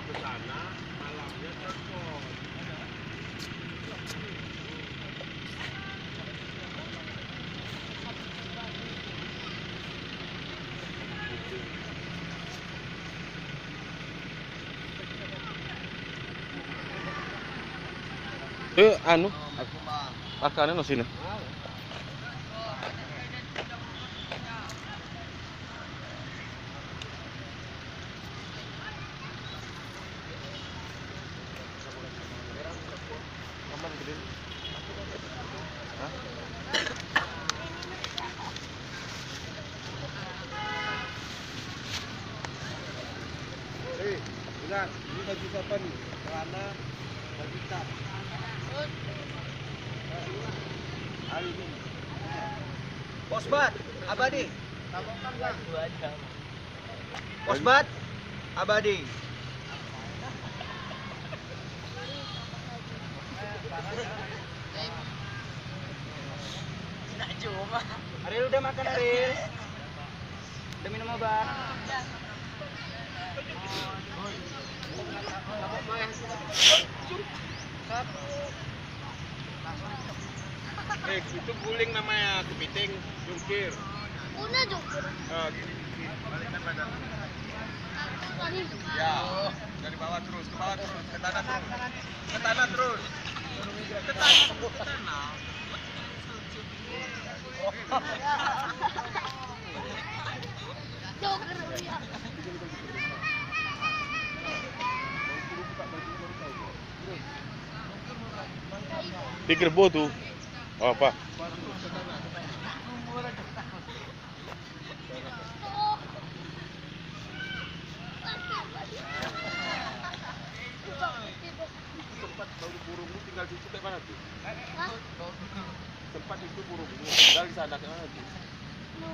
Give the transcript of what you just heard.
ke sana, malamnya telepon. Anu, akannya no sini. Lihat, ini baju siapa nih? Celana, baju cat. Ali ini. Bosbat, abadi. Bosbat, abadi. Ariel udah makan Ariel. Udah minum obat. Itu guling namanya, kepiting, jungkir. Una jungkir. Balikkan badan. Tadi. Ya, dari bawah terus, ke bawah terus, ke tanah terus. Ke tanah terus. Ke tanah, ke tanah. Jungkir ya. Pikir botu. Oh, apa? Tempat bau burungmu tinggal di situ kayak mana tuh? Hah? Tempat itu burungmu tinggal di sana kayak mana tuh? No.